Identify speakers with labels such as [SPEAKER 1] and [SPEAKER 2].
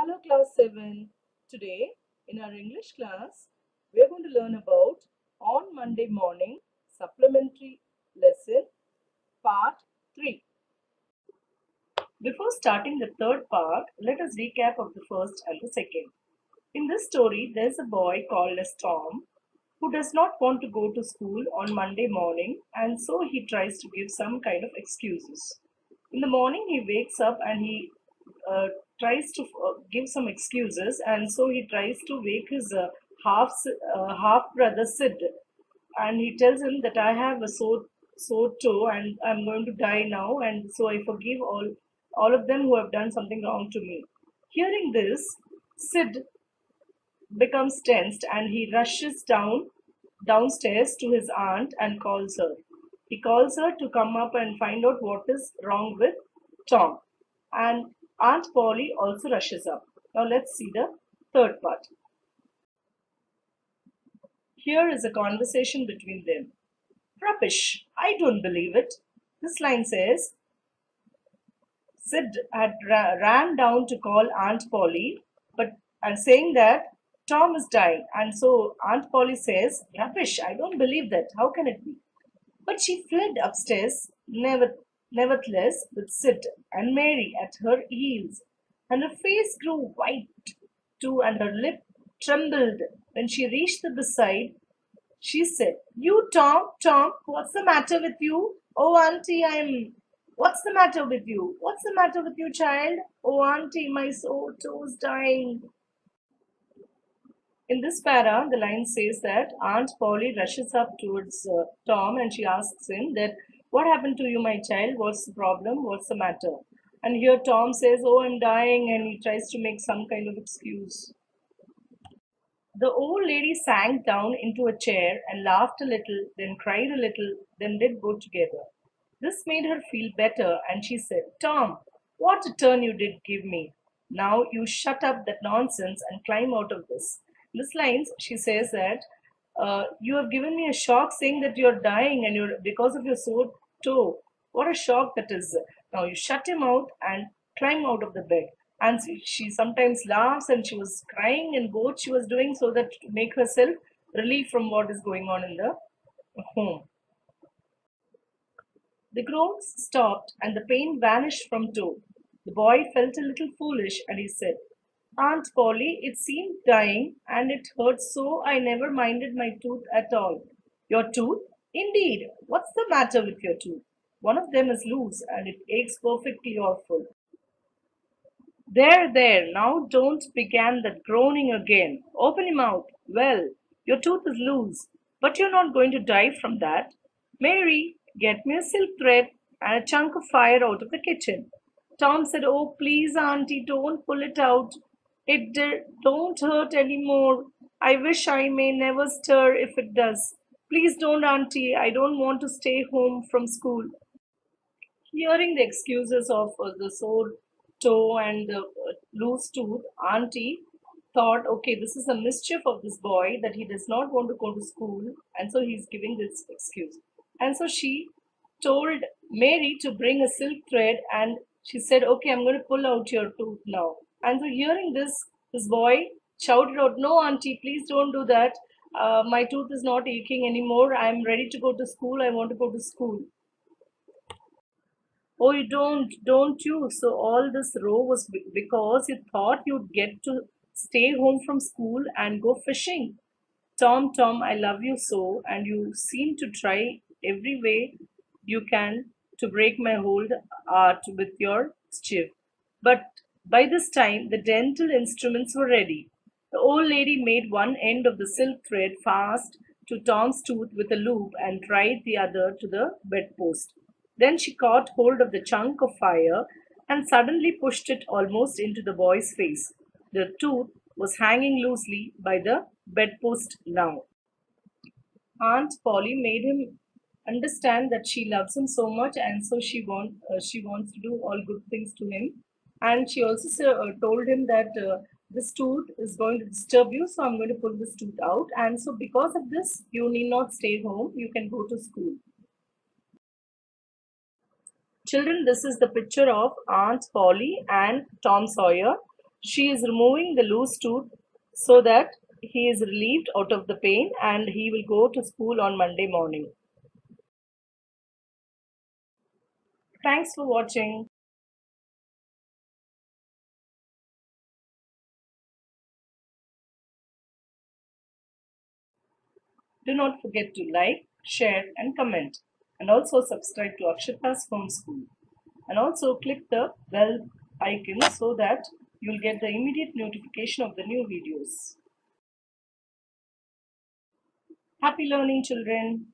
[SPEAKER 1] Hello class 7. Today in our English class we are going to learn about on Monday morning supplementary lesson part 3. Before starting the third part, let us recap of the first and the second. In this story there's a boy called as Tom who does not want to go to school on Monday morning, and so he tries to give some kind of excuses. In the morning he wakes up and he uh, tries to give some excuses, and so he tries to wake his half brother Sid, and he tells him that I have a sore toe and I'm going to die now, and so I forgive all of them who have done something wrong to me. Hearing this, Sid becomes tensed and he rushes downstairs to his aunt and calls her. He calls her to come up and find out what is wrong with Tom. And Aunt Polly also rushes up. Now let's see the third part. Here is a conversation between them. Rubbish! I don't believe it. This line says Sid had ran down to call Aunt Polly, but and saying that Tom is dying. And so Aunt Polly says, Rubbish! I don't believe that. How can it be? But she fled upstairs, nevertheless, with Sid and Mary at her heels, and her face grew white too, and her lip trembled. When she reached the beside, she said, You, Tom, what's the matter with you? Oh, Auntie, What's the matter with you? What's the matter with you, child? Oh, Auntie, my sore toe's dying. In this para, the line says that Aunt Polly rushes up towards Tom and she asks him that, What happened to you, my child? What's the problem? What's the matter? And here Tom says, Oh, I'm dying, and he tries to make some kind of excuse. The old lady sank down into a chair and laughed a little, then cried a little, then did both together. This made her feel better, and she said, Tom, what a turn you did give me. Now you shut up that nonsense and climb out of this. In this lines, she says that you have given me a shock saying that you're dying and you're because of your sore toe. What a shock that is. Now you shut him out and climb out of the bed. And she sometimes laughs, and she was crying, and both she was doing so that to make herself relief from what is going on in the home. The groans stopped and the pain vanished from toe. The boy felt a little foolish and he said, Aunt Polly, it seemed dying and it hurt so I never minded my tooth at all. Your tooth? Indeed. What's the matter with your tooth? One of them is loose and it aches perfectly awful. There, now don't begin that groaning again. Open your mouth. Well, your tooth is loose, but you're not going to die from that. Mary, get me a silk thread and a chunk of fire out of the kitchen. Tom said, Oh, please, Auntie, don't pull it out. Don't hurt any more. I wish I may never stir if it does. Please don't, Auntie. I don't want to stay home from school. Hearing the excuses of the sore toe and the loose tooth, Auntie thought, okay, this is a mischief of this boy that he does not want to go to school, and so he's giving this excuse. And so she told Mary to bring a silk thread, and she said, okay, I'm going to pull out your tooth now. And so hearing this boy shouted out, no, Auntie, please don't do that. My tooth is not aching anymore. I'm ready to go to school. I want to go to school. Oh, you don't you? So all this row was because you thought you'd get to stay home from school and go fishing. Tom, I love you so, and you seem to try every way you can to break my hold with your stiff. But by this time, the dental instruments were ready. The old lady made one end of the silk thread fast to Tom's tooth with a loop and tied the other to the bedpost. Then she caught hold of the chunk of fire and suddenly pushed it almost into the boy's face. The tooth was hanging loosely by the bedpost now. Aunt Polly made him understand that she loves him so much, and so she wants to do all good things to him. And she also told him that this tooth is going to disturb you, so I'm going to pull this tooth out. And so, because of this, you need not stay home. You can go to school. Children, this is the picture of Aunt Polly and Tom Sawyer. She is removing the loose tooth so that he is relieved out of the pain and he will go to school on Monday morning. Thanks for watching. Do not forget to like, share, and comment. And also subscribe to Akshita's Home School. And also click the bell icon so that you'll get the immediate notification of the new videos. Happy learning, children!